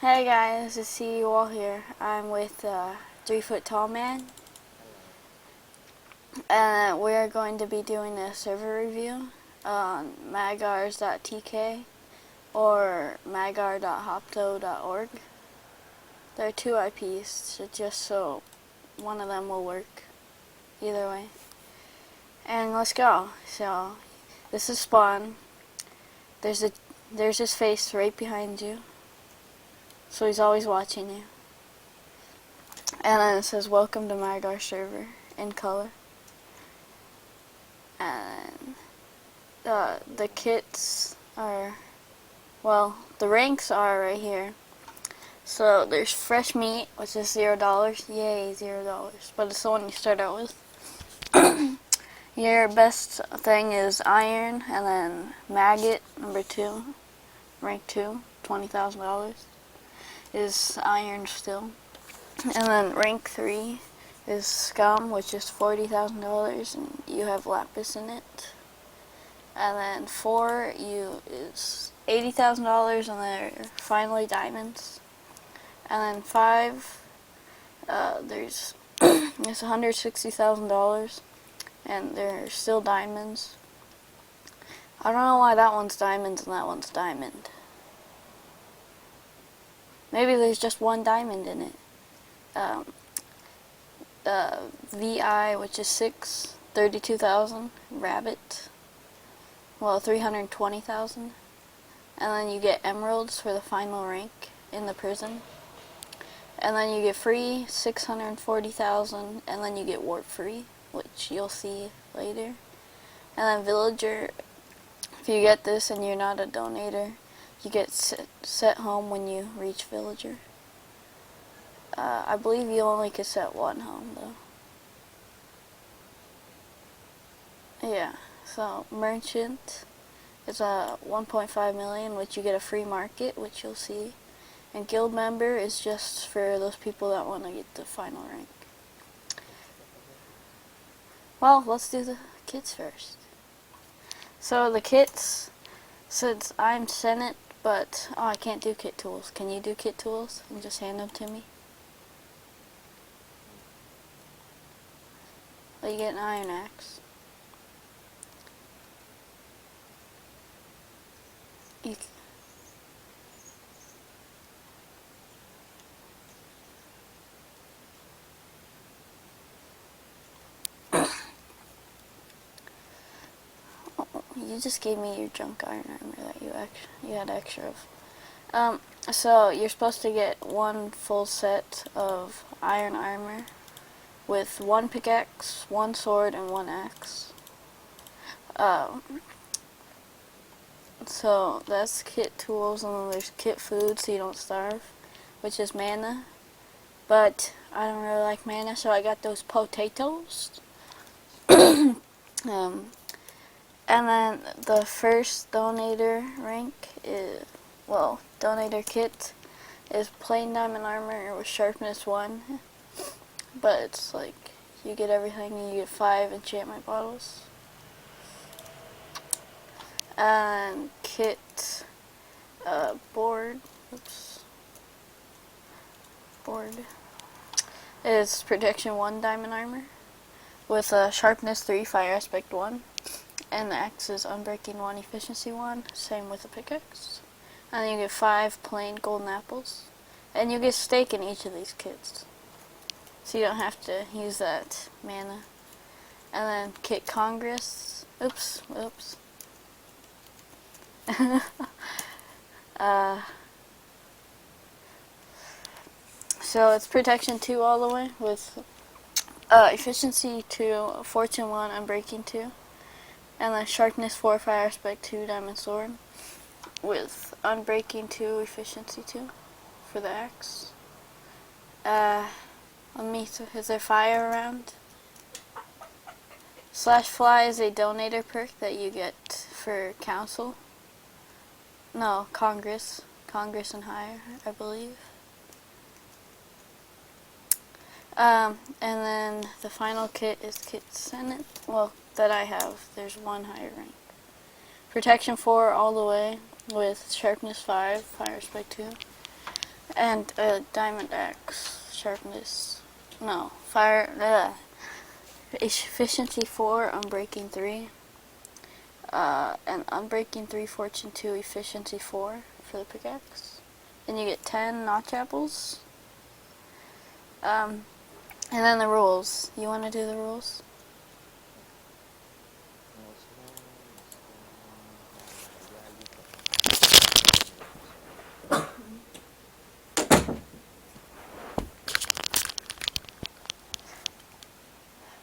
Hey guys, to see you all here. I'm with 3 Foot Tall Man, and we are going to be doing a server review on magars.tk or magar.hopto.org. There are two IPs, so just so one of them will work either way. And let's go. So this is spawn. There's his face right behind you. So he's always watching you. And then it says, welcome to Magar server, in color. And the kits are, well, the ranks are right here. So there's fresh meat, which is $0. Yay, $0. But it's the one you start out with. Your best thing is iron, and then maggot, number 2, rank 2, $20,000. Is iron still. And then rank 3 is scum, which is $40,000, and you have lapis in it. And then 4 is $80,000, and they're finally diamonds. And then 5, there's it's $160,000, and they're still diamonds. I don't know why that one's diamonds and that one's diamond. Maybe there's just one diamond in it. VI, which is 6, 32,000. Rabbit, well, 320,000. And then you get emeralds for the final rank in the prison. And then you get free, 640,000. And then you get warp free, which you'll see later. And then villager, if you get this and you're not a donator, you get set home when you reach villager. I believe you only can set one home though. Yeah, so merchant is a 1.5 million, which you get a free market, which you'll see. And guild member is just for those people that want to get the final rank. Well, let's do the kits first. So the kits, since I'm Senate, but I can't do kit tools. Can you do kit tools and just hand them to me? Well, you get an iron axe. You You just gave me your junk iron armor that you had extra of. So you're supposed to get one full set of iron armor with 1 pickaxe, 1 sword, and 1 axe. So that's kit tools, and then there's kit food so you don't starve, which is mana. But I don't really like mana, so I got those potatoes. And then the first donator rank is, well, donator kit is plain diamond armor with sharpness 1. But it's like, you get everything, and you get 5 enchantment bottles. And kit board is protection 1 diamond armor with sharpness 3, fire aspect 1. And the axe is unbreaking 1, efficiency 1, same with the pickaxe. And then you get 5 plain golden apples. And you get steak in each of these kits, so you don't have to use that mana. And then kit Congress, oops. So it's protection 2 all the way with efficiency 2, fortune 1, unbreaking 2. And then sharpness 4, fire aspect 2, diamond sword with unbreaking 2, efficiency 2 for the axe. Is there fire around? Slash fly is a donator perk that you get for council. No, Congress and higher, I believe. And then the final kit is kit Senate. Well, that I have. There's 1 higher rank. Protection 4 all the way with sharpness 5, fire aspect 2. And a diamond axe. Sharpness. No. Fire. Efficiency 4, unbreaking 3. And unbreaking 3, fortune 2, efficiency 4 for the pickaxe. And you get 10 notch apples. And then the rules. You want to do the rules?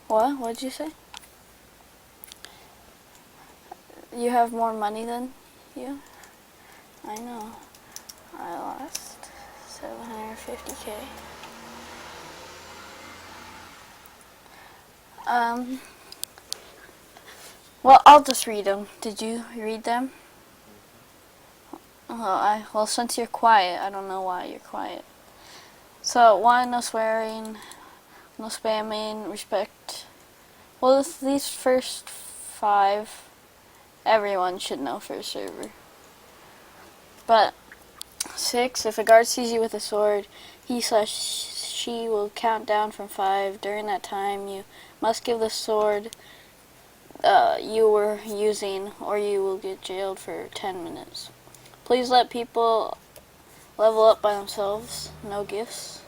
What? What'd you say? You have more money than you? I know. I lost 750k. Well, I'll just read them. Did you read them? Well, since you're quiet, I don't know why you're quiet. So, 1, no swearing, no spamming, respect. Well, these first 5, everyone should know for a server. But 6, if a guard sees you with a sword, he/she will count down from 5. During that time, you must give the sword you were using, or you will get jailed for 10 minutes. Please let people level up by themselves. No gifts.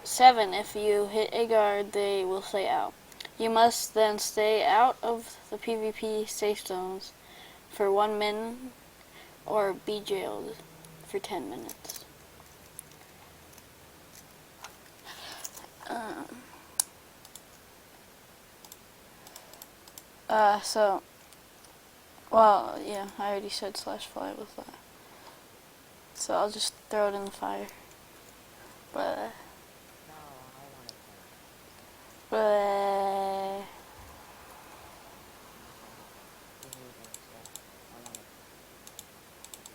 7, if you hit a guard, they will stay out. You must then stay out of the PvP safe zones for 1 minute or be jailed for 10 minutes. Well, yeah, I already said /fly with that. So I'll just throw it in the fire. But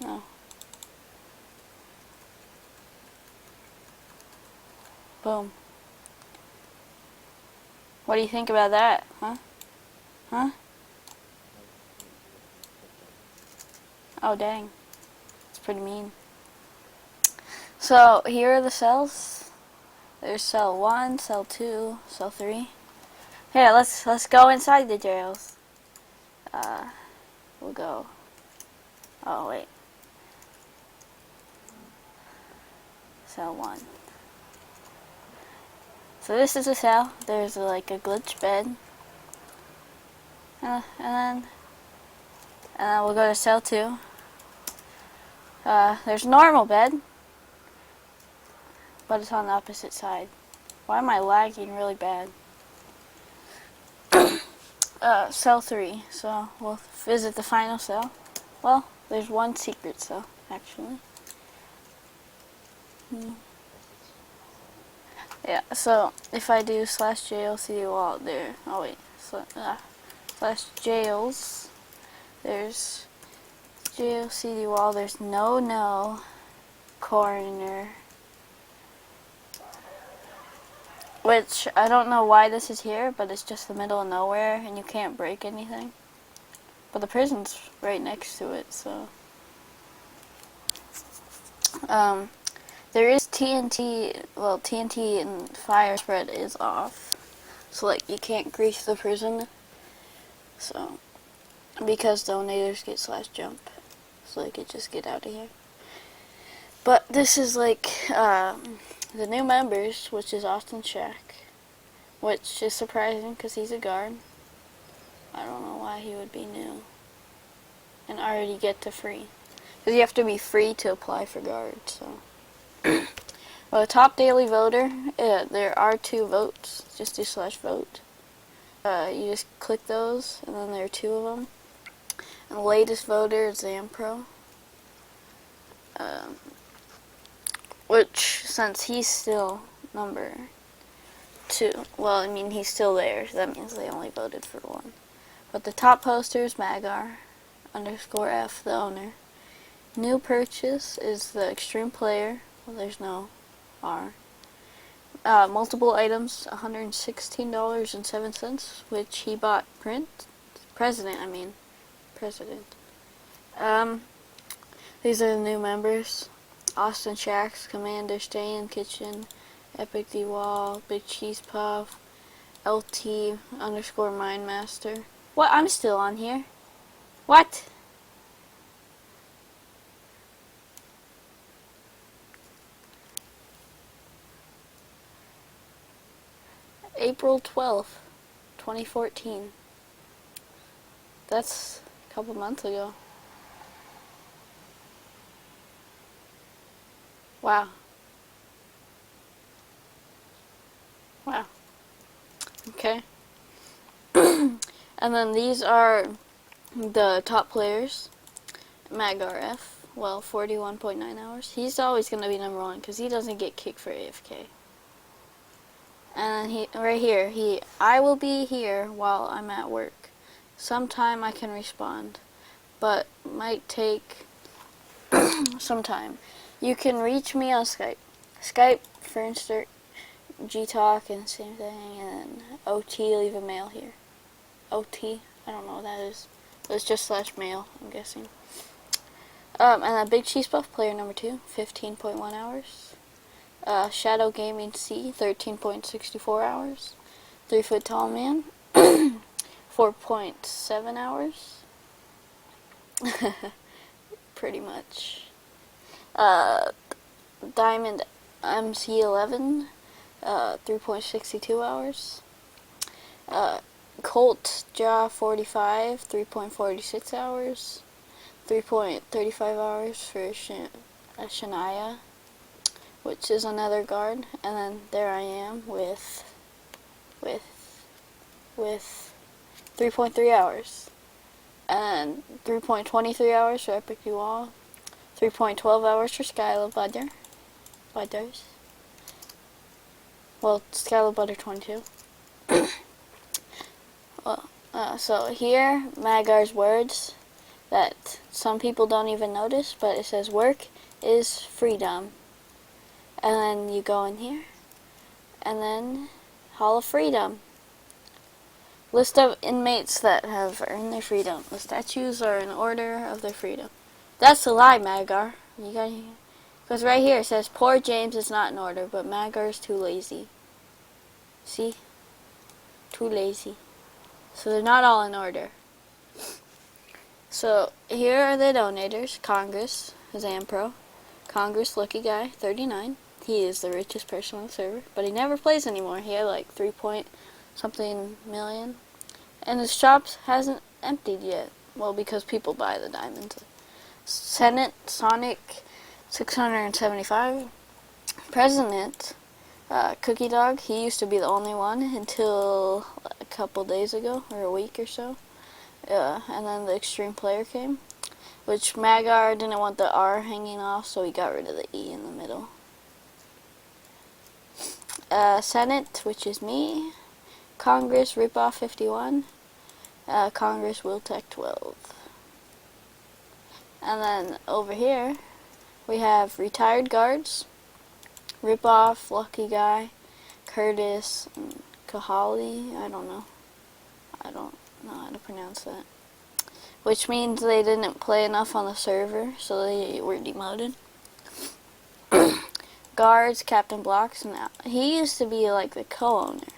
no. Boom. What do you think about that, huh? Huh? Oh, dang. It's pretty mean. So, here are the cells. There's cell 1, cell 2, cell 3. Here, let's go inside the jails. We'll go. Oh, wait. Cell 1. So this is a cell. There's like a glitch bed. And then we'll go to cell 2. There's a normal bed, but it's on the opposite side. Why am I lagging really bad? Cell 3. So we'll visit the final cell. Well, there's one secret cell, actually. Yeah, so if I do /jail cd wall there, oh wait, /jails, there's jail cd wall, there's no corner, which I don't know why this is here, but it's just the middle of nowhere and you can't break anything. But the prison's right next to it, so there is TNT, well, TNT and fire spread is off. So, like, you can't grease the prison. So, because donators get /jump. So they could just get out of here. But this is, like, the new members, which is Austin Shack. Which is surprising, because he's a guard. I don't know why he would be new. And already get to free. Because you have to be free to apply for guard, so... Well, the top daily voter, there are 2 votes. Just do /vote. You just click those, and then there are 2 of them. And the latest voter is Zampro. Which, since he's still number 2, well, I mean, he's still there, so that means they only voted for 1. But the top poster is Magar, _F, the owner. New purchase is the extreme player. Well, there's no R. Multiple items, $116.07, which he bought President. These are the new members. Austin Shacks, Commander, Stay in Kitchen, Epic D Wall, Big Cheese Puff, LT underscore Mindmaster. What? I'm still on here. What? April 12th, 2014. That's a couple months ago. Wow. Wow. Okay. And then these are the top players. MagRF, well, 41.9 hours. He's always going to be number one because he doesn't get kicked for AFK. And then right here, I will be here while I'm at work. Sometime I can respond, but might take some time. You can reach me on Skype. Skype, Friendster, Gtalk, and same thing, and OT, leave a mail here. OT, I don't know what that is. It's just /mail, I'm guessing. And then Big Cheese Puff, player number 2, 15.1 hours. Shadow Gaming C, 13.64 hours. 3 Foot Tall Man, 4.7 hours. Pretty much. Diamond MC11, 3.62 hours. Colt Jaw 45, 3.46 hours. 3.35 hours for Shania, which is another guard. And then there I am with 3.3 hours. And 3.23 hours for Epic Wall. 3.12 hours for Skyla Butter. Butters. Well, Skyla Butter 22. Well, so here, Magar's words that some people don't even notice, but it says work is freedom. And then you go in here, and then Hall of Freedom. List of inmates that have earned their freedom. The statues are in order of their freedom. That's a lie, Magar. You got, because right here it says poor James is not in order, but Magar is too lazy. See? Too lazy. So they're not all in order. So here are the donators. Congress, Zampro. Congress, Lucky Guy, 39. He is the richest person on the server, but he never plays anymore. He had like 3 point something million. And his shop hasn't emptied yet. Well, because people buy the diamonds. Senate, Sonic, 675. President, Cookie Dog. He used to be the only one until a couple days ago, or a week or so. And then the Extreme Player came, which Magar didn't want the R hanging off, so he got rid of the E in the middle. Senate, which is me. Congress, Ripoff 51. Congress, Wiltech 12. And then over here, we have retired guards. Ripoff, Lucky Guy, Curtis, and Kahali. I don't know how to pronounce that. Which means they didn't play enough on the server, so they were demoted. Guards, Captain Blocks, and he used to be like the co-owner,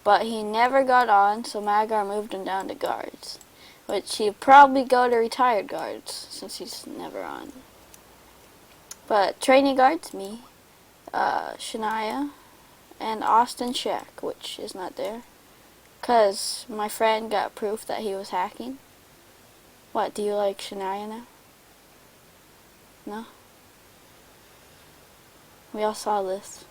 but he never got on, so Magar moved him down to guards, which he'd probably go to retired guards since he's never on. But training guards, me, Shania, and Austin Shack, which is not there, because my friend got proof that he was hacking. What, do you like Shania now? No? We all saw this.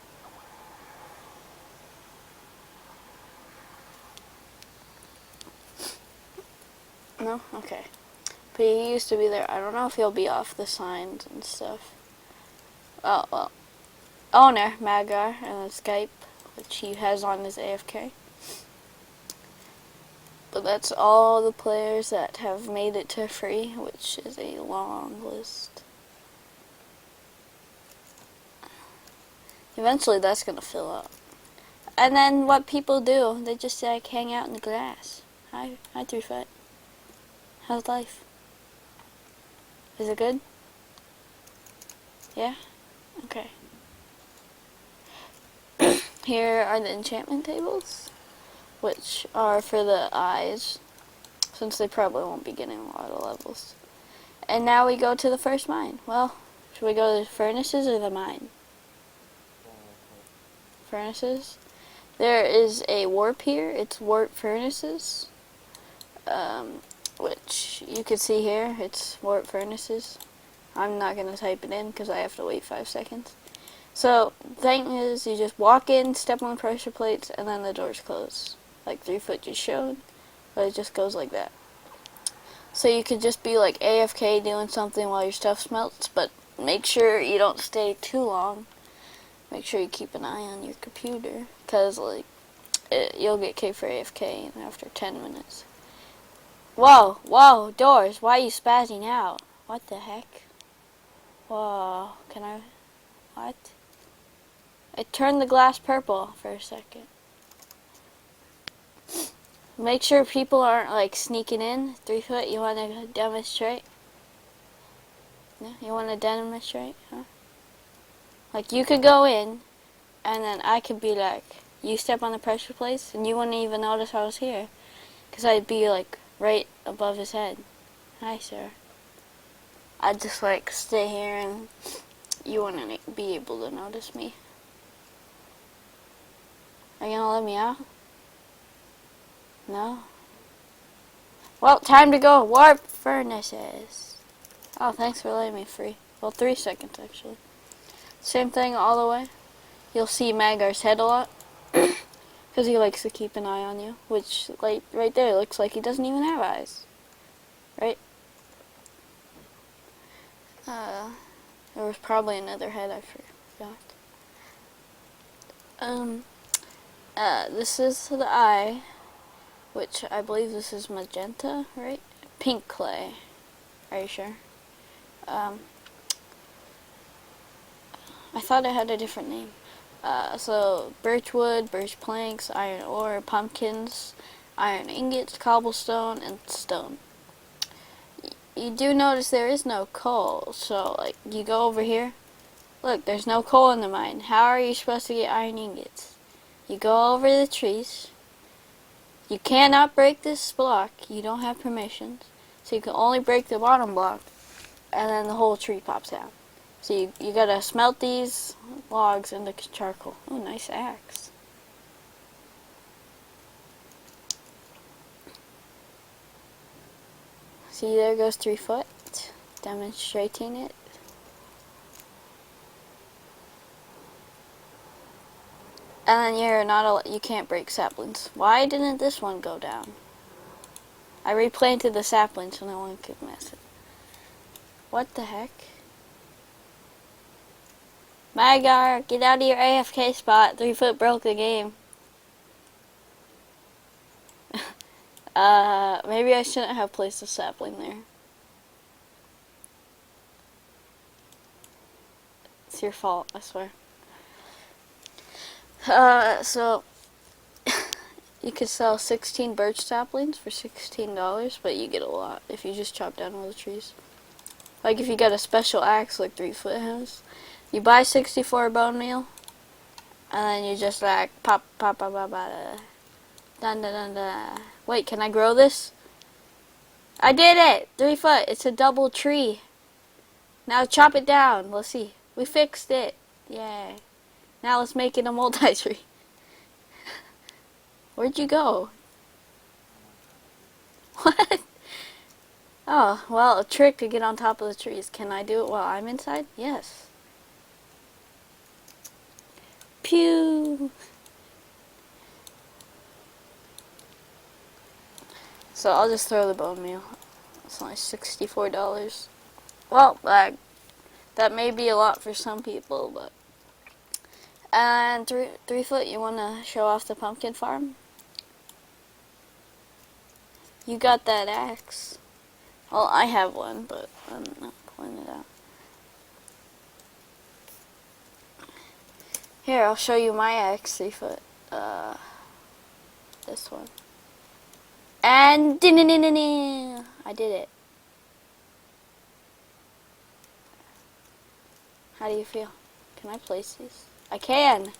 No? Okay. But he used to be there. I don't know if he'll be off the signs and stuff. Oh, well. Owner, Magar, and Skype, which he has on his AFK. But that's all the players that have made it to free, which is a long list. Eventually that's going to fill up. And then what people do, they just like hang out in the grass. Hi 3 Foot. How's life? Is it good? Yeah? Okay. Here are the enchantment tables, which are for the eyes, since they probably won't be getting a lot of levels. And now we go to the first mine. Well, should we go to the furnaces or the mine? Furnaces. There is a warp here. It's warp furnaces, which you can see here. It's warp furnaces. I'm not going to type it in because I have to wait 5 seconds. So, thing is, you just walk in, step on the pressure plates, and then the doors close. Like 3 foot just showed, but it just goes like that. So you could just be like AFK doing something while your stuff smelts, but make sure you don't stay too long. Make sure you keep an eye on your computer, because like, you'll get kicked for AFK after 10 minutes. Whoa, whoa, doors, why are you spazzing out? What the heck? Whoa, can I, what? I turned the glass purple for a second. Make sure people aren't like sneaking in. 3 foot, you want to demonstrate? Yeah, you want to demonstrate, huh? Like you could go in, and then I could be like, you step on the pressure plates, and you wouldn't even notice I was here. Because I'd be like right above his head. Hi, sir. I'd just like stay here, and you wouldn't be able to notice me. Are you gonna let me out? No? Well, time to go. Warp furnaces. Oh, thanks for letting me free. Well, 3 seconds, actually. Same thing all the way. You'll see Magar's head a lot. Because he likes to keep an eye on you. Which, like, right there, looks like he doesn't even have eyes. Right? There was probably another head I forgot. This is the eye. Which I believe this is magenta, right? Pink clay. Are you sure? I thought it had a different name. So birchwood, birch planks, iron ore, pumpkins, iron ingots, cobblestone, and stone. You do notice there is no coal, so like you go over here. Look, there's no coal in the mine. How are you supposed to get iron ingots? You go over the trees. You cannot break this block. You don't have permissions. So you can only break the bottom block, and then the whole tree pops out. So you gotta smelt these logs into charcoal. Oh, nice axe. See, there goes 3 foot, demonstrating it. And then you can't break saplings. Why didn't this one go down? I replanted the saplings so no one could mess it. What the heck? Magar, get out of your AFK spot. 3 foot broke the game. Maybe I shouldn't have placed a sapling there. It's your fault, I swear. So you could sell 16 birch saplings for $16, but you get a lot if you just chop down all the trees. Like if you got a special axe like 3 foot has. You buy 64 bone meal, and then you just like pop, pop, pop, pop, pop, dun, dun, dun, dun. Wait, can I grow this? I did it! 3 foot, it's a double tree. Now chop it down, let's see. We fixed it, yay. Now let's make it a multi-tree. Where'd you go? What? Oh, well, a trick to get on top of the trees. Can I do it while I'm inside? Yes. Pew! So I'll just throw the bone meal. It's only $64. Well, that may be a lot for some people, but... And 3 foot, you want to show off the pumpkin farm? You got that axe. Well, I have one, but I'm not pulling it out. Here, I'll show you my axe, 3 foot. This one. And I did it. How do you feel? Can I place these? I can.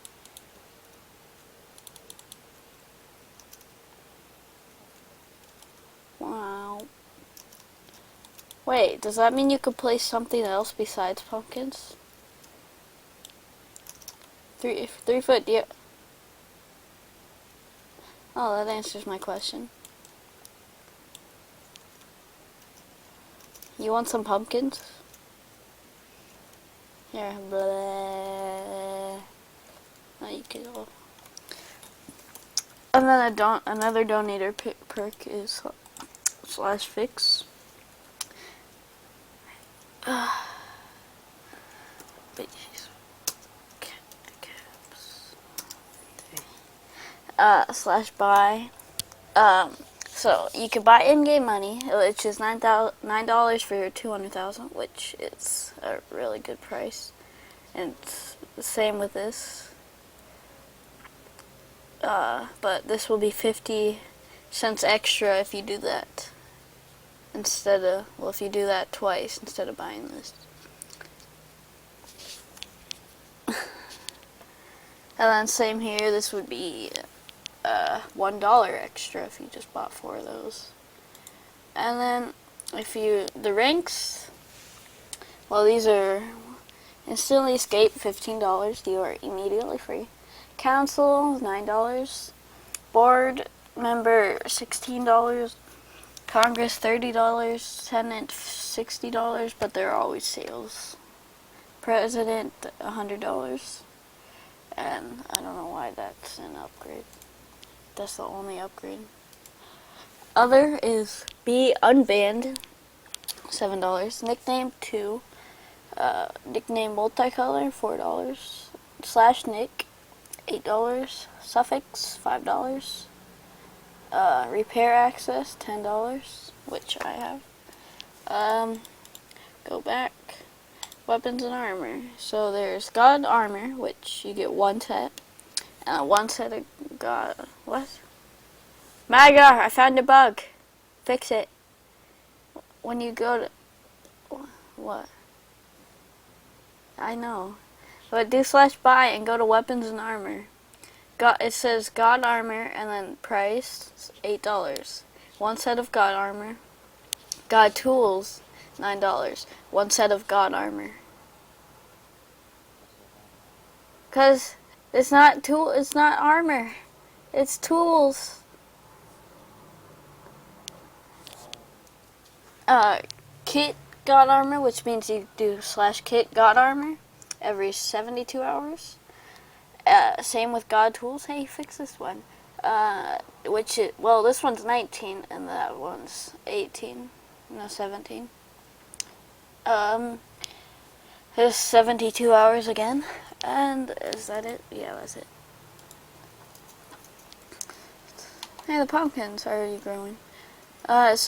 Wow. Wait, does that mean you could place something else besides pumpkins? 3 foot, yeah. Oh, that answers my question. You want some pumpkins? Here, blah. Oh, you can go. And then another donator perk is /fix. /buy. So you can buy in-game money, which is $9 for 200,000, which is a really good price. And it's the same with this. But this will be 50 cents extra if you do that. If you do that twice instead of buying this. And then same here, this would be $1 extra if you just bought 4 of those. And then the ranks, well, these are instantly escape, $15, you are immediately free. Council, $9. Board member, $16. Congress, $30. Senate, $60, but there are always sales. President, $100. And I don't know why that's an upgrade. That's the only upgrade. Other is be unbanned, $7. Nickname, $2. Nickname multicolor, $4. /nick, $8. Suffix, $5. Repair access, $10, which I have. Go back. Weapons and armor. So there's God armor, which you get 1 set. And 1 set of God. What? Magar, I found a bug. Fix it. When you go to. What? I know. But do /buy and go to weapons and armor. It says God armor and then price $8. 1 set of God armor. God tools, $9. 1 set of God armor. Cause it's not armor. It's tools. Kit God armor, which means you do /kit God armor every 72 hours. Same with God tools. Hey, fix this one. This one's 19 and that one's 18. No, 17. There's 72 hours again. And is that it? Yeah, that's it. Hey, the pumpkins are already growing. This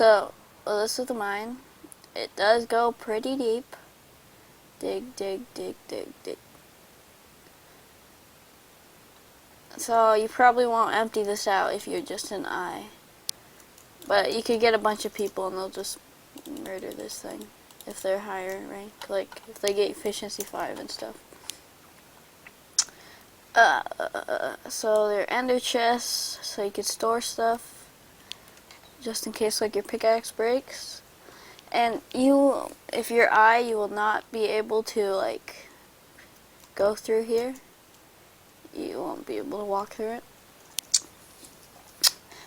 is the mine. It does go pretty deep. Dig, dig, dig, dig, dig. So you probably won't empty this out if you're just an eye. But you could get a bunch of people and they'll just murder this thing if they're higher rank. Like if they get efficiency 5 and stuff. So they're ender chests, so you can store stuff just in case like your pickaxe breaks. And if you're eye, you will not be able to like go through here. You won't be able to walk through it.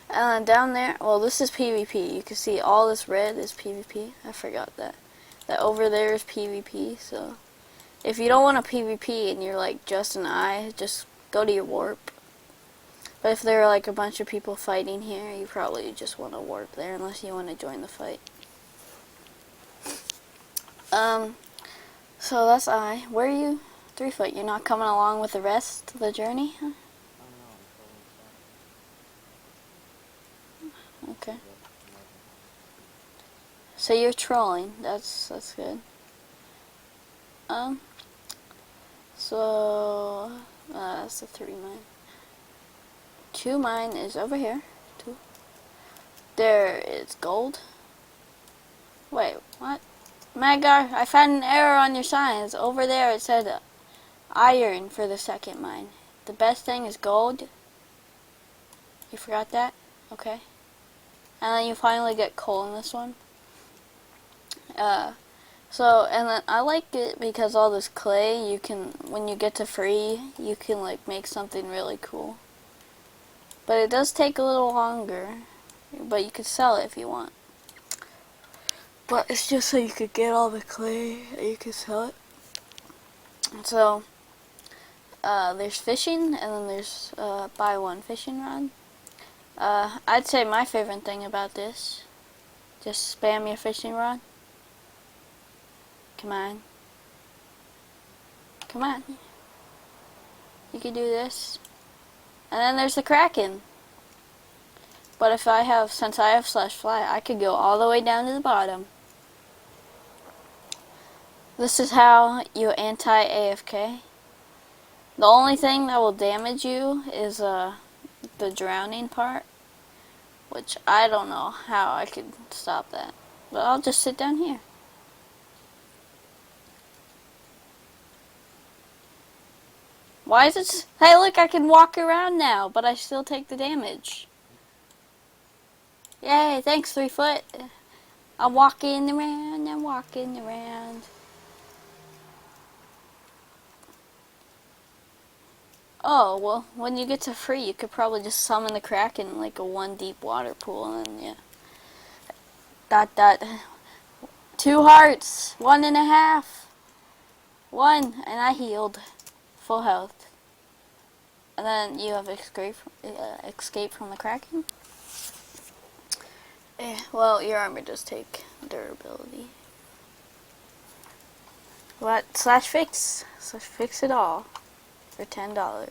And down there, well, this is PvP. You can see all this red is PvP. I forgot that. That over there is PvP, so if you don't want a PvP and you're like just an eye, just go to your warp. But if there are like a bunch of people fighting here, you probably just want to warp there unless you want to join the fight. So that's eye. Where are you? 3 foot. You're not coming along with the rest of the journey? Huh? Okay. So you're trolling. That's good. So that's the 3 mine. 2 mine is over here. 2. There is gold. Wait, what? Magar, I found an error on your signs. Over there it said iron for the second mine. The best thing is gold. You forgot that? Okay. And then you finally get coal in this one. And then I like it because all this clay, you can, when you get to free, you can like make something really cool. But it does take a little longer, but you could sell it if you want. But it's just so you could get all the clay and you could sell it. So, there's fishing, and then there's buy one fishing rod. I'd say my favorite thing about this, just spam your fishing rod. Come on. Come on. You can do this. And then there's the Kraken. But if I have, since I have slash fly, I could go all the way down to the bottom. This is how you anti-AFK. The only thing that will damage you is the drowning part, which I don't know how I could stop that. But I'll just sit down here. Why is it? Hey, look, I can walk around now, but I still take the damage. Yay, thanks, 3 foot. I'm walking around, I'm walking around. Oh, well, when you get to free, you could probably just summon the Kraken in like a 1 deep water pool, and then, yeah. Dot, dot. 2 hearts, 1.5. 1, and I healed. Full health. And then you have escape from the Kraken. Well, your armor does take durability. What? Slash fix it all for $10,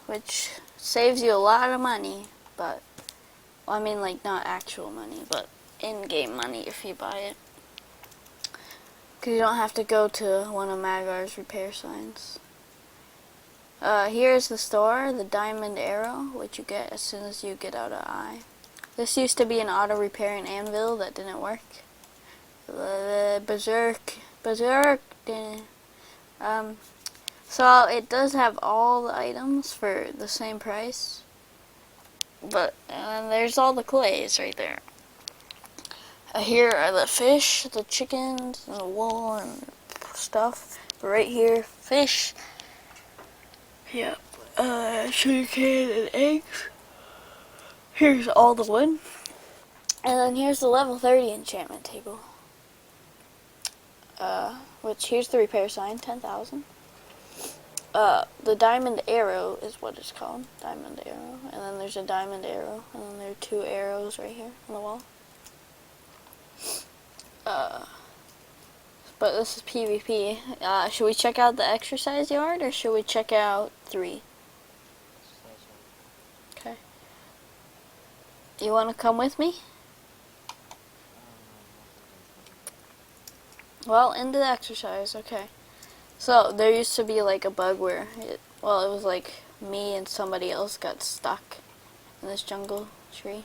which saves you a lot of money. But well, I mean, like, not actual money, but in-game money if you buy it. Because you don't have to go to one of Magar's repair signs. Here's the store, the diamond arrow, which you get as soon as you get out of eye. This used to be an auto repairing anvil that didn't work. Berserk. So it does have all the items for the same price. But there's all the clays right there. Here are the fish, the chickens, and the wool and stuff. But right here, fish. Yep. Sugarcane and eggs. Here's all the wood. And then here's the level 30 enchantment table. Which here's the repair sign, 10,000. The diamond arrow is what it's called. Diamond arrow. And then there's a diamond arrow. And then there are 2 arrows right here on the wall. But this is PvP. Should we check out the exercise yard, or should we check out 3? Okay. You want to come with me? Well, into the exercise, okay. So, there used to be like a bug where, it was like me and somebody else got stuck in this jungle tree.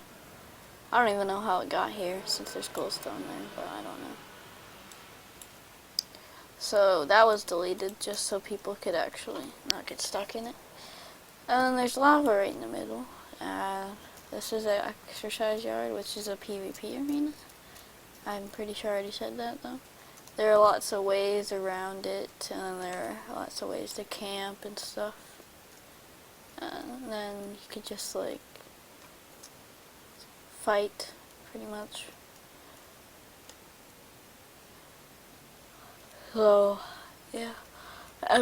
I don't even know how it got here, since there's glowstone there, but I don't know. So that was deleted just so people could actually not get stuck in it. And then there's lava right in the middle. This is an exercise yard, which is a PvP arena. I'm pretty sure I already said that though. There are lots of ways around it, and then there are lots of ways to camp and stuff. And then you could just like fight, pretty much. So, yeah.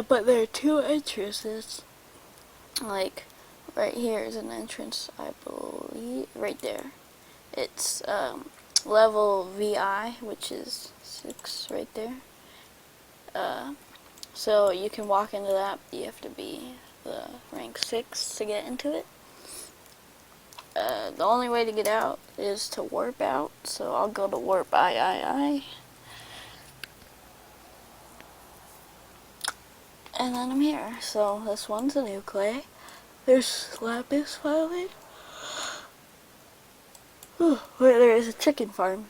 But there are 2 entrances. Like, right here is an entrance, I believe. Right there. It's level VI, which is 6 right there. So you can walk into that, but you have to be the rank 6 to get into it. The only way to get out is to warp out, so I'll go to warp I. And then I'm here. So this one's a new clay. There's lapis finally. Wait, there is a chicken farm.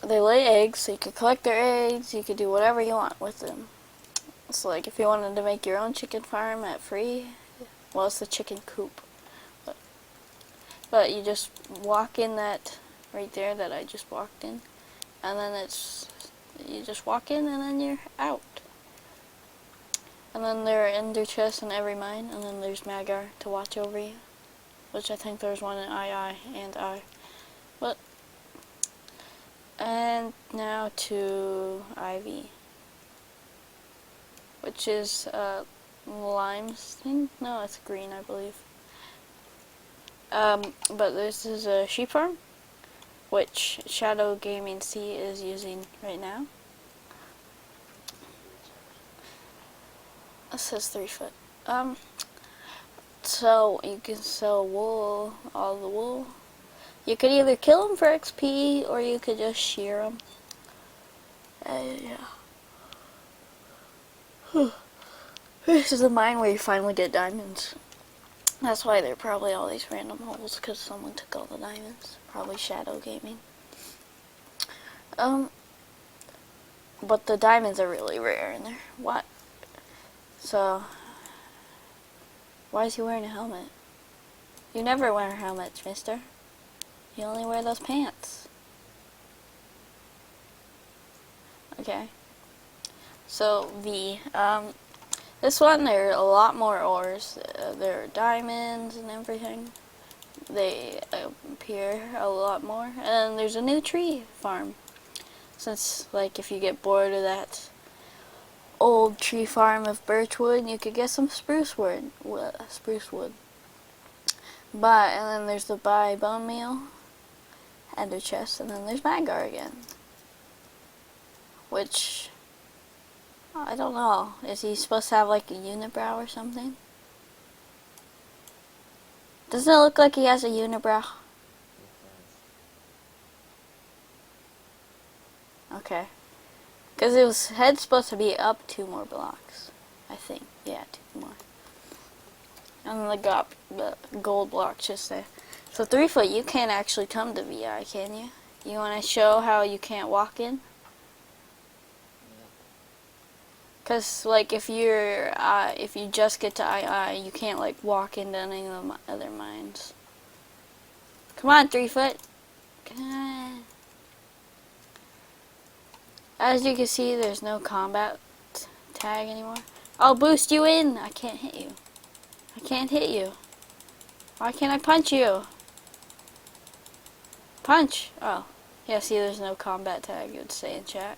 they lay eggs, so you could collect their eggs. You could do whatever you want with them. It's like if you wanted to make your own chicken farm at free, well, it's the chicken coop. But you just walk in that right there that I just walked in, and then you just walk in and then you're out. And then there are ender chests in every mine, and then there's Magar to watch over you, which I think there's one in II and I. But and now to Ivy, which is lime's thing. No, it's green, I believe. But this is a sheep farm, which Shadow Gaming C is using right now. It says 3 foot. So you can sell wool, all the wool. You could either kill them for XP, or you could just shear them. Yeah. This is the mine where you finally get diamonds. That's why there are probably all these random holes, because someone took all the diamonds. Probably Shadow Gaming. But the diamonds are really rare in there. What? So, why is he wearing a helmet? You never wear helmets, mister. You only wear those pants. Okay. So, this one, there are a lot more ores. There are diamonds and everything. They appear a lot more. And there's a new tree farm. Since, like, if you get bored of that old tree farm of birchwood, you could get some spruce wood. But, and then there's the buy bone meal, ender chest, and then there's Magar again. Which, I don't know. Is he supposed to have like a unibrow or something? Doesn't it look like he has a unibrow? Okay. Because his head's supposed to be up 2 more blocks. I think. Yeah, 2 more. And then the gold block just there. So 3 foot, you can't actually come to VI, can you? You want to show how you can't walk in? Because, like, if you just get to II, you can't, like, walk into any of the other mines. Come on, 3 foot. Come on. As you can see, there's no combat tag anymore. I'll boost you in. I can't hit you. I can't hit you. Why can't I punch you? Punch. Oh. Yeah, see, there's no combat tag, it would say in chat.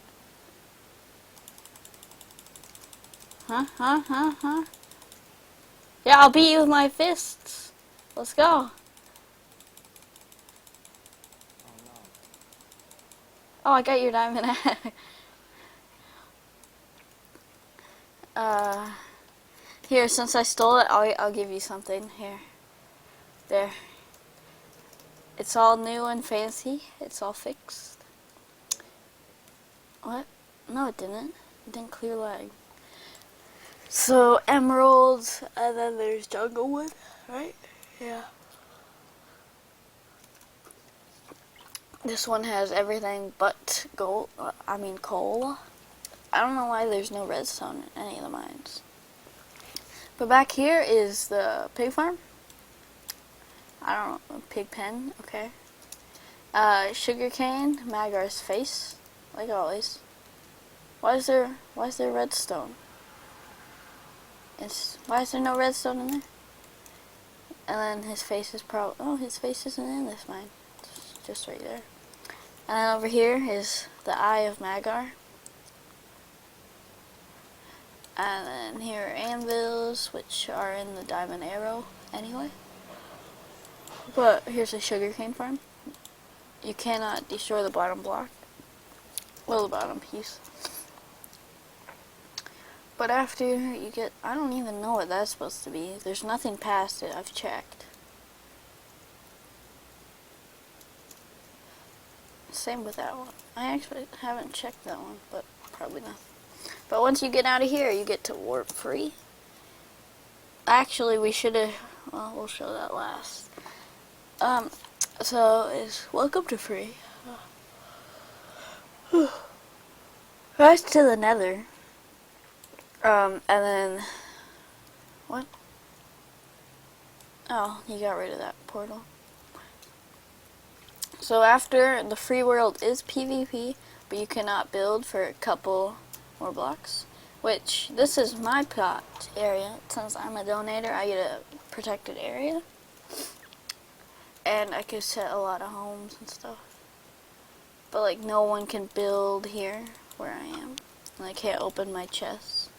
Huh? Yeah, I'll beat you with my fists. Let's go. Oh, I got your diamond axe. Here, since I stole it, I'll give you something. Here. There. It's all new and fancy. It's all fixed. What? No, it didn't. It didn't clear lag. So, emeralds, and then there's jungle wood, right? Yeah. This one has everything but gold, coal. I don't know why there's no redstone in any of the mines. But back here is the pig farm. I don't know, pig pen, okay. Sugarcane, Magar's face, like always. Why is there redstone? Why is there no redstone in there? And then his face is his face isn't in this mine. It's just right there. And then over here is the Eye of Magar. And then here are anvils, which are in the diamond arrow anyway. But here's a sugarcane farm. You cannot destroy the bottom block. Well, the bottom piece. But after you get, I don't even know what that's supposed to be. There's nothing past it, I've checked. Same with that one. I actually haven't checked that one, but probably not. But once you get out of here, you get to warp free. Actually, we should have, well, we'll show that last. So, it's welcome to free. Rise to the nether. And then... What? Oh, you got rid of that portal. So after, the free world is PvP, but you cannot build for a couple more blocks. Which, this is my plot area. Since I'm a donator, I get a protected area. And I can set a lot of homes and stuff. But like, no one can build here, where I am. And I can't open my chests.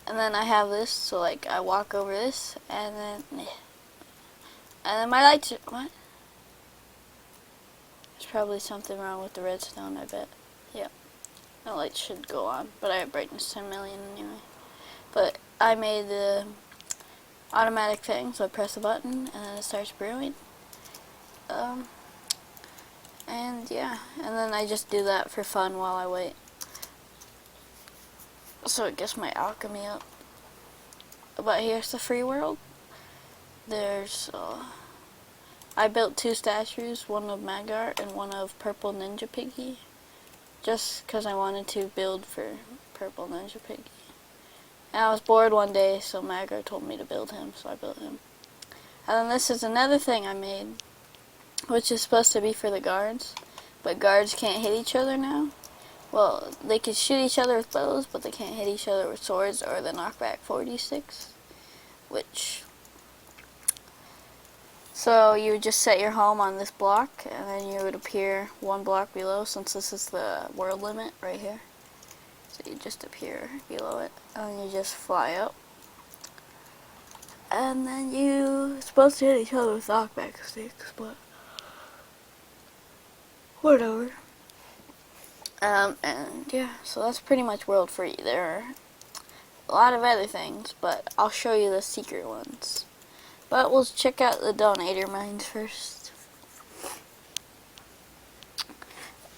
And then I have this, so like, I walk over this, and then my lights are, what? There's probably something wrong with the redstone, I bet. Yep. My lights should go on, but I have brightness 10 million anyway. But I made the automatic thing, so I press the button, and then it starts brewing. And yeah, and then I just do that for fun while I wait. So it gets my alchemy up. But here's the free world. There's, I built 2 statues, one of Magar and one of Purple Ninja Piggy. Just because I wanted to build for Purple Ninja Piggy. And I was bored one day, so Magar told me to build him, so I built him. And then this is another thing I made, which is supposed to be for the guards. But guards can't hit each other now. Well, they can shoot each other with bows, but they can't hit each other with swords or the knockback 46. Which... So you would just set your home on this block, and then you would appear 1 block below, since this is the world limit right here. So you just appear below it, and you just fly up. And then you're supposed to hit each other with knockback sticks, but... whatever. And yeah, so that's pretty much world free. There are a lot of other things, but I'll show you the secret ones. But we'll check out the donator mines first.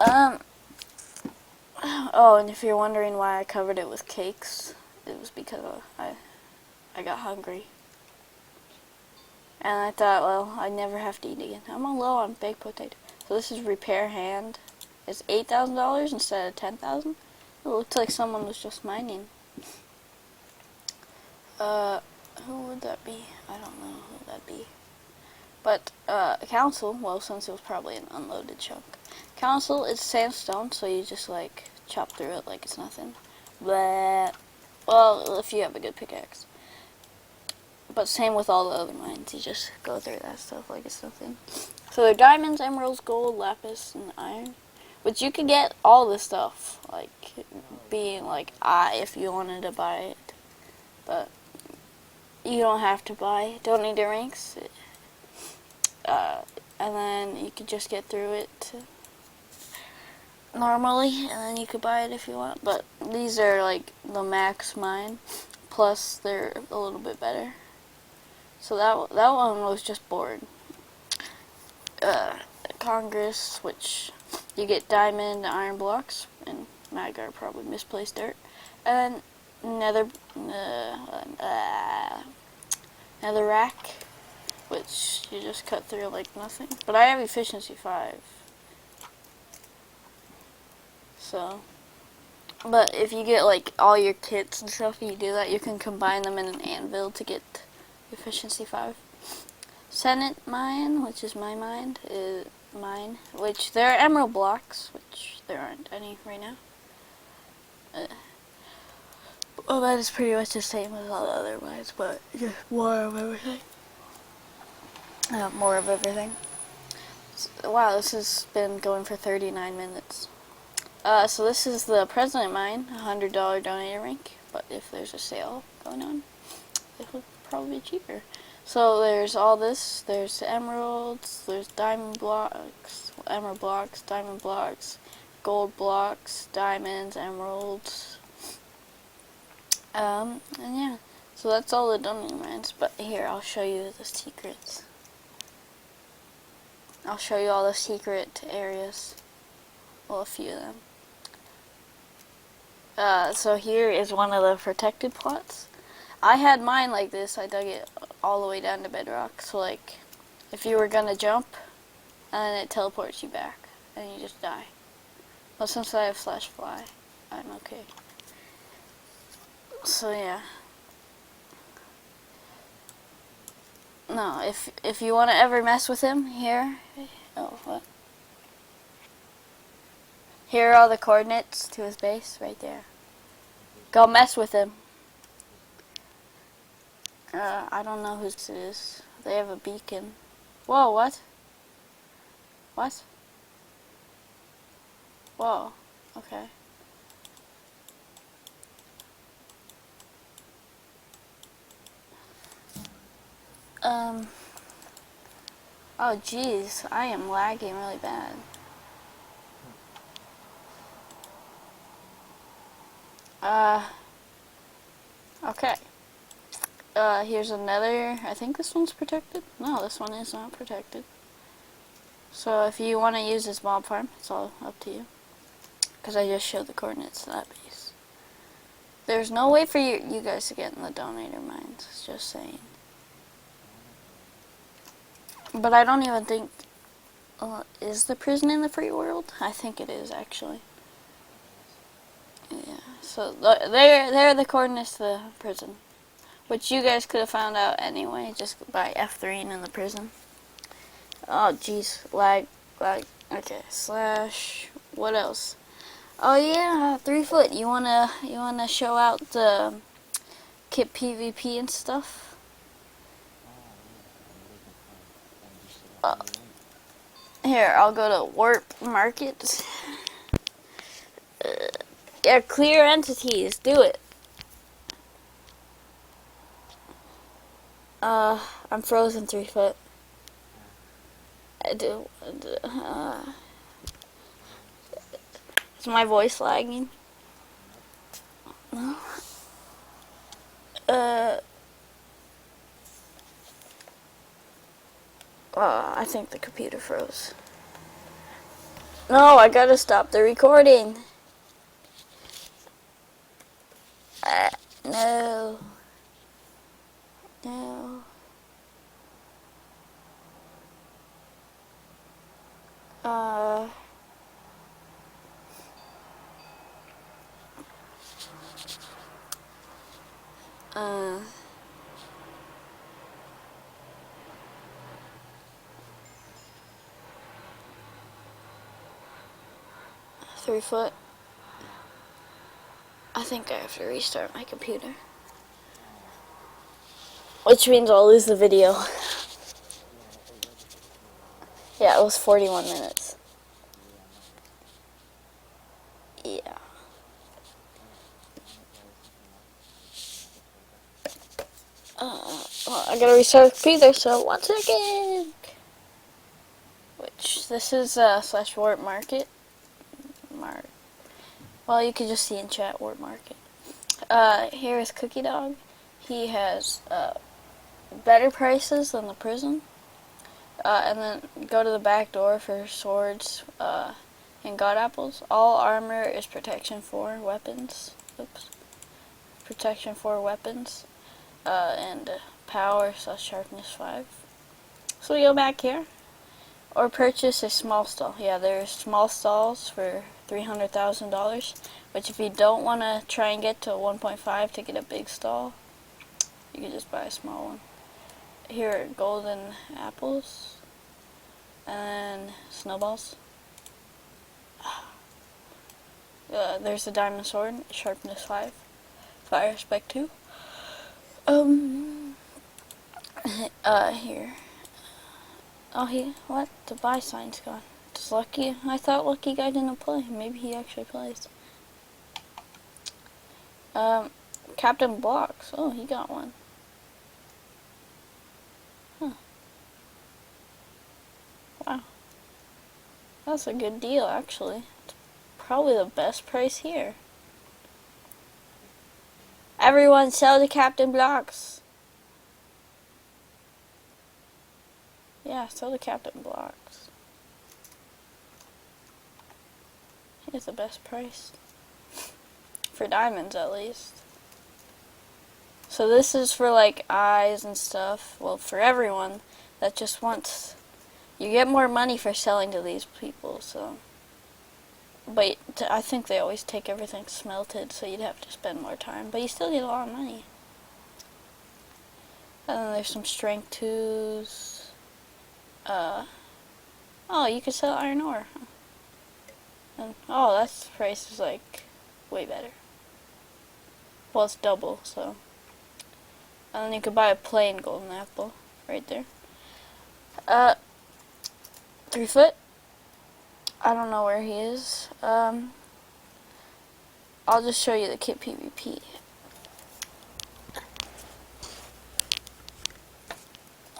Oh, and if you're wondering why I covered it with cakes, it was because I got hungry. And I thought, well, I'd never have to eat again. I'm low on baked potato. So this is repair hand. It's $8,000 instead of $10,000. It looked like someone was just mining. Who would that be? I don't know who that'd be. But, council, well, since it was probably an unloaded chunk. Council is sandstone, so you just, like, chop through it like it's nothing. But, well, if you have a good pickaxe. But same with all the other mines, you just go through that stuff like it's nothing. So they're diamonds, emeralds, gold, lapis, and iron. But you could get all this stuff, like, being like, if you wanted to buy it. But you don't have to buy it. Don't need the ranks. And then you could just get through it normally, and then you could buy it if you want. But these are, like, the max mine, plus they're a little bit better. So that one was just bored. Congress, which you get diamond, iron blocks, and Magar probably misplaced dirt. And then netherrack, which you just cut through like nothing. But I have efficiency 5. So, but if you get like all your kits and stuff, you do that, you can combine them in an anvil to get efficiency 5. Senate mine, which is my mine, is mine, which there are emerald blocks, which there aren't any right now. Well, that is pretty much the same as all the other mines, but just more of everything. More of everything. So, wow, this has been going for 39 minutes. So this is the President mine, $100 donator rank, but if there's a sale going on, it would probably be cheaper. So there's all this, there's emeralds, there's diamond blocks, emerald blocks, diamond blocks, gold blocks, diamonds, emeralds. And yeah, so that's all the donator mines, but here, I'll show you the secrets. I'll show you all the secret areas. Well, a few of them. So here is one of the protected plots. I had mine like this. I dug it all the way down to bedrock. So like, if you were gonna jump, and then it teleports you back. and you just die. But since I have slash fly, I'm okay. So yeah. No, if you want to ever mess with him, here. Oh, what? Here are all the coordinates to his base, right there. Go mess with him. I don't know whose it is. They have a beacon. Whoa, what? What? Whoa, okay. Oh geez, I am lagging really bad. Okay. Here's another, I think this one's protected. No, this one is not protected. So if you want to use this mob farm, it's all up to you. Because I just showed the coordinates to that base. There's no way for you guys to get in the donator mines, just saying. But I don't even think, is the prison in the free world? I think it is, actually. Yeah, so they're the coordinates to the prison. Which you guys could have found out anyway, just by F3ing in the prison. Oh, jeez, lag. Okay, slash, what else? Oh yeah, 3 foot. You wanna show out the kit PvP and stuff? Here, I'll go to Warp Market. Yeah, clear entities. Do it. I'm frozen 3 foot. Is my voice lagging? No. I think the computer froze. No, I gotta stop the recording. No. No. 3 foot. I think I have to restart my computer. Which means I'll lose the video. Yeah, it was 41 minutes. Yeah. Well, I gotta restart the computer, so 1 second. Which, this is slash Warp Market. Well, you can just see in chat Warp Market. Here is Cookie Dog. He has better prices than the prison. And then go to the back door for swords and god apples. All armor is protection 4 weapons. Oops. Protection 4 weapons. And power / sharpness 5. So we go back here. Or purchase a small stall. Yeah, there's small stalls for $300,000. Which if you don't want to try and get to 1.5 to get a big stall, you can just buy a small one. Here are golden apples. And snowballs. There's a diamond sword, sharpness 5. Fire spec 2. Here. Oh, what? The buy sign's gone. Does Lucky? I thought Lucky Guy didn't play. Maybe he actually plays. Captain Blocks. Oh, he got one. Huh. Wow. That's a good deal, actually. It's probably the best price here. Everyone sell the Captain Blocks. Yeah, sell the Captain Blocks. He's the best price. For diamonds, at least. So this is for, like, eyes and stuff. Well, for everyone that just wants... You get more money for selling to these people, so... But I think they always take everything smelted, so you'd have to spend more time. But you still get a lot of money. And then there's some strength 2s. Oh, you could sell iron ore. And, oh, that price is like way better. Well, it's double, so. And then you could buy a plain golden apple right there. 3 foot. I don't know where he is. I'll just show you the kit PvP.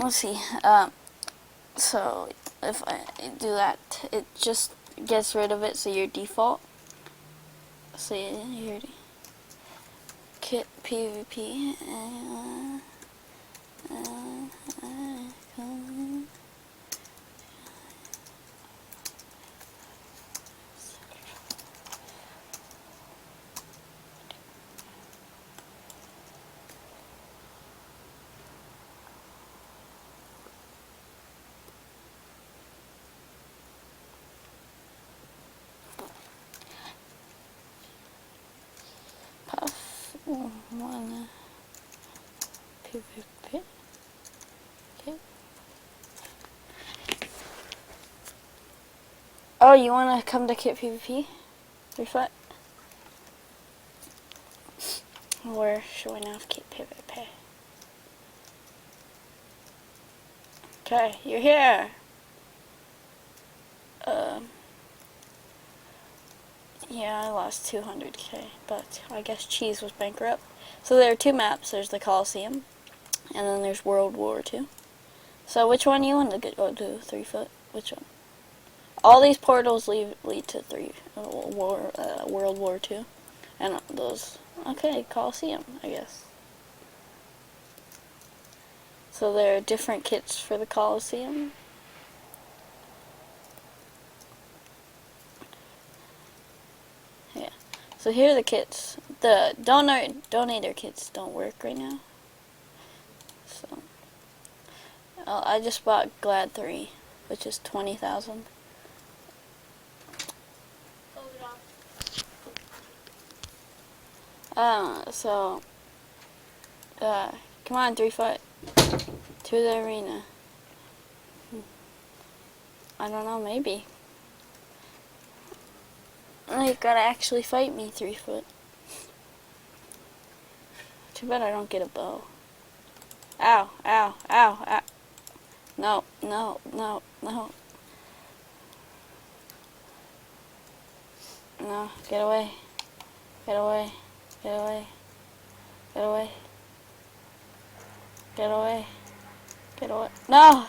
Let's see. So if I do that, it just gets rid of it, so your default. See here, kit PvP. Puff one PvP. Okay. Oh, you want to come to kit PvP? 3 foot. We're showing off kit PvP. Okay, you're here. Yeah, I lost 200k, but I guess Cheese was bankrupt. So there are 2 maps. There's the Coliseum, and then there's World War II. So which one you want to go to? 3 foot? Which one? All these portals lead to World War II, and those. Okay, Coliseum, I guess. So there are different kits for the Coliseum. Yeah. So here are the kits. The donator kits don't work right now. So I just bought Glad 3, which is 20,000. So come on, 3 foot to the arena. I don't know, maybe. You gotta actually fight me, 3 foot. Too bad I don't get a bow. Ow, ow, ow, ow. No, no, no, no. No, get away. Get away. Get away. Get away. Get away. Get away. No!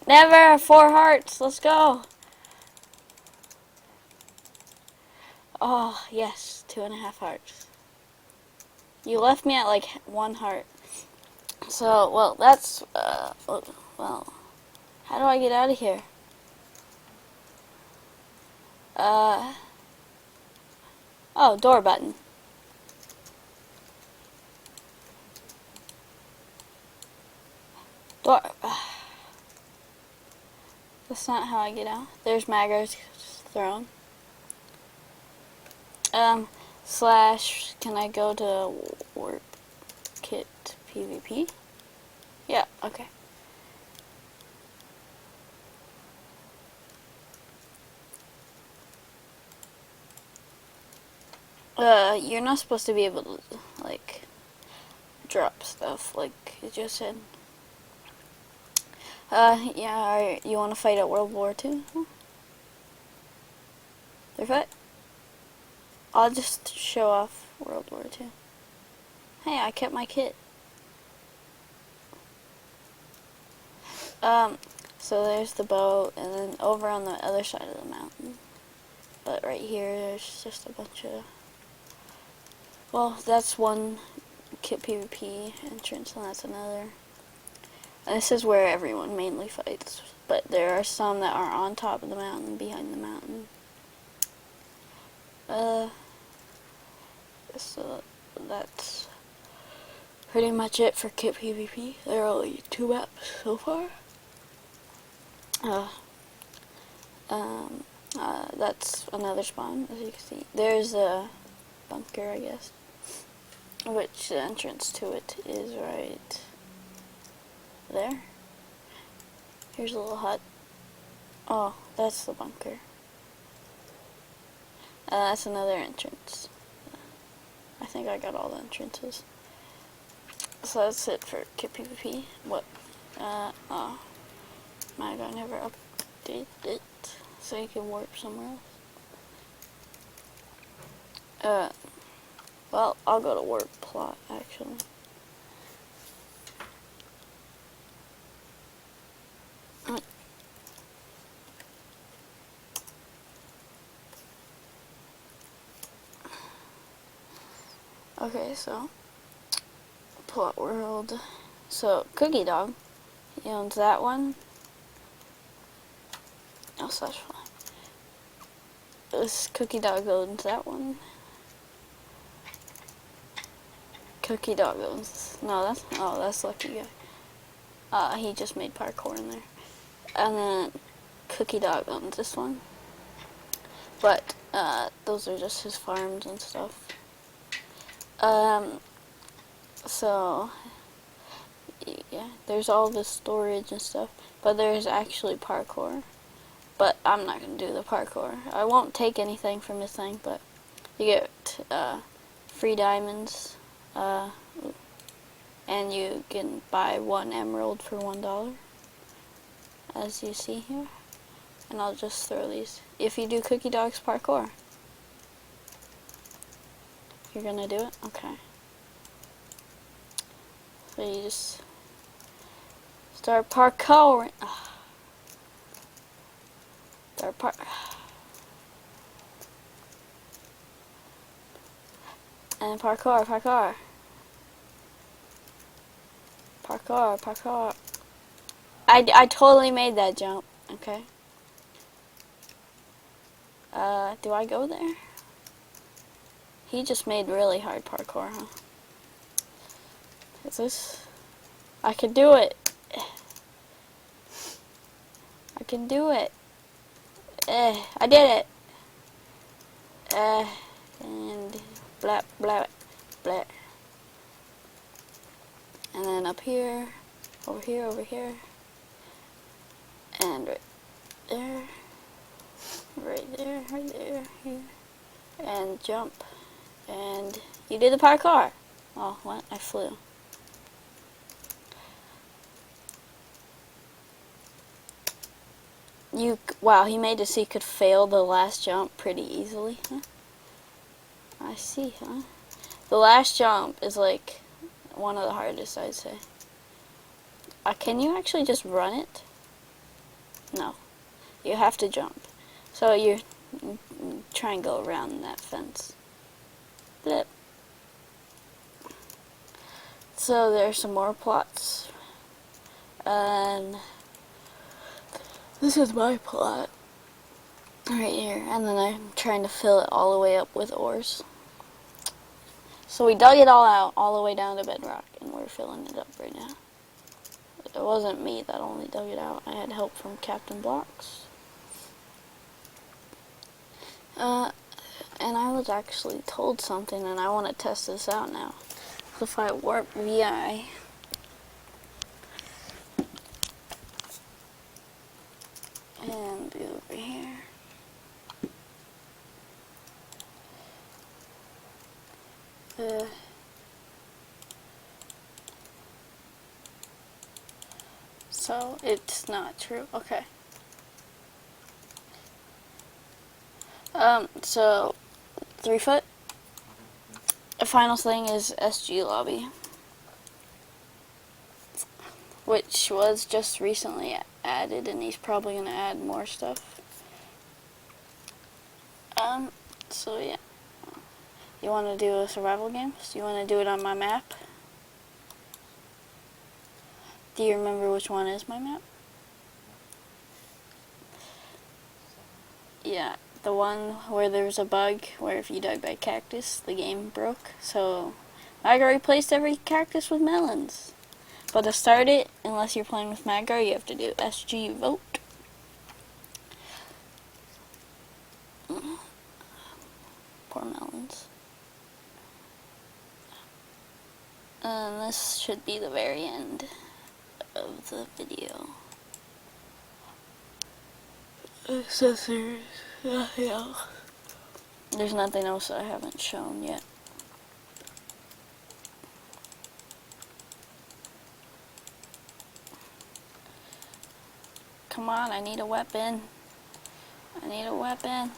Never! 4 hearts. Let's go. Oh, yes. 2.5 hearts. You left me at like 1 heart. So, well, that's, well, how do I get out of here? Oh, door button. Door. That's not how I get out. There's Maggo's throne. Slash, can I go to warp kit PvP? Yeah, okay. You're not supposed to be able to, like, drop stuff, like it just said. Yeah, you want to fight at World War II? They're fight? I'll just show off World War II. Hey, I kept my kit. So there's the boat, and then over on the other side of the mountain. But right here, there's just a bunch of... Well, that's one kit PvP entrance, and that's another. And this is where everyone mainly fights. But there are some that are on top of the mountain, behind the mountain. So that's pretty much it for Kit PvP. There are only 2 maps so far. That's another spawn, as you can see. There's a bunker, I guess, which the entrance to it is right there. Here's a little hut. Oh, that's the bunker. That's another entrance. I think I got all the entrances. So that's it for Kit PvP. What? Oh. My God, I never updated it so you can warp somewhere else. Well, I'll go to warp plot, actually. Okay, so plot world. So Cookie Dog, he owns that one. Oh, slash fly. This Cookie Dog owns that one. Cookie Dog owns. No, that's Lucky Guy. He just made parkour in there. And then Cookie Dog owns this one. But those are just his farms and stuff. So yeah, there's all this storage and stuff, but there's actually parkour. But I'm not gonna do the parkour. I won't take anything from this thing, but you get free diamonds, and you can buy 1 emerald for $1, as you see here. And I'll just throw these. If you do Cookie Dog's parkour, you're gonna do it? Okay. So you just start parkouring. And parkour. I totally made that jump, okay? Do I go there? He just made really hard parkour, huh? Is this? I can do it. I can do it. I did it. And blah, blah, blah. And then up here, over here. And right there, here. And jump. And you did the parkour. Oh, what? I flew. Wow, he made it so you could fail the last jump pretty easily, huh? I see, huh? The last jump is like one of the hardest, I'd say. Can you actually just run it? No. You have to jump. So you try and go around that fence. Blip. So there's some more plots. And this is my plot. Right here. And then I'm trying to fill it all the way up with ores. So we dug it all out, all the way down to bedrock. And we're filling it up right now. It wasn't me that only dug it out. I had help from Captain Blocks. And I was actually told something, and I want to test this out now. So if I warp VI, and do over here, so it's not true. Okay. So 3 foot. The final thing is SG Lobby, which was just recently added, and he's probably going to add more stuff. So yeah. You want to do a survival game? So you want to do it on my map? Do you remember which one is my map? Yeah, the one where there's a bug where if you dug by cactus, the game broke. So I replaced every cactus with melons. But to start it, unless you're playing with Maggar, you have to do SG vote. Poor melons. And this should be the very end of the video. Accessories. Yeah. There's nothing else I haven't shown yet. Come on, I need a weapon. I need a weapon.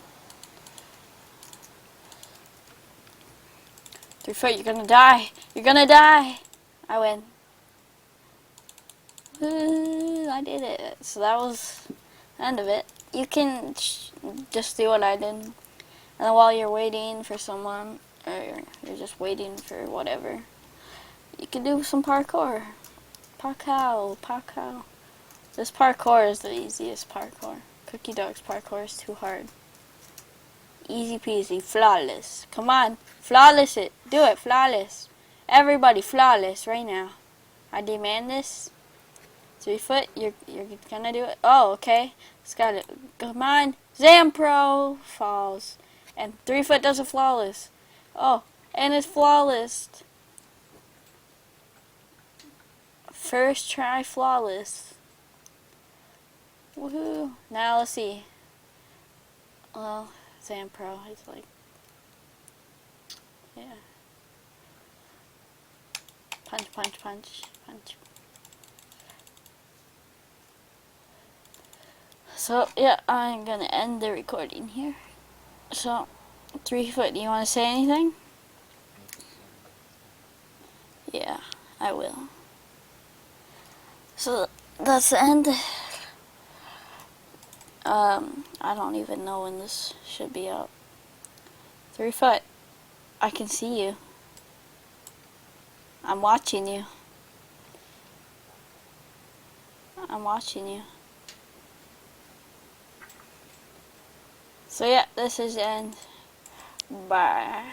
3 foot, you're gonna die. You're gonna die. I win. Ooh, I did it. So that was the end of it. You can just do what I did. And then while you're waiting for someone, or you're just waiting for whatever, you can do some parkour. Parkour. This parkour is the easiest parkour. Cookie Dog's parkour is too hard. Easy peasy, flawless. Come on, flawless it. Do it, flawless. Everybody, flawless right now. I demand this. 3 foot, you're gonna do it. Oh, okay. It's got it. Come on, Zampro falls, and 3 foot does a flawless. Oh, and it's flawless. First try, flawless. Woohoo! Now let's see. Well, Zampro, it's like, yeah. Punch, punch, punch, punch. So, yeah, I'm gonna end the recording here. So, 3 foot, do you want to say anything? Yeah, I will. So, that's the end. I don't even know when this should be out. 3 foot, I can see you. I'm watching you. I'm watching you. So yeah, this is the end. Bye.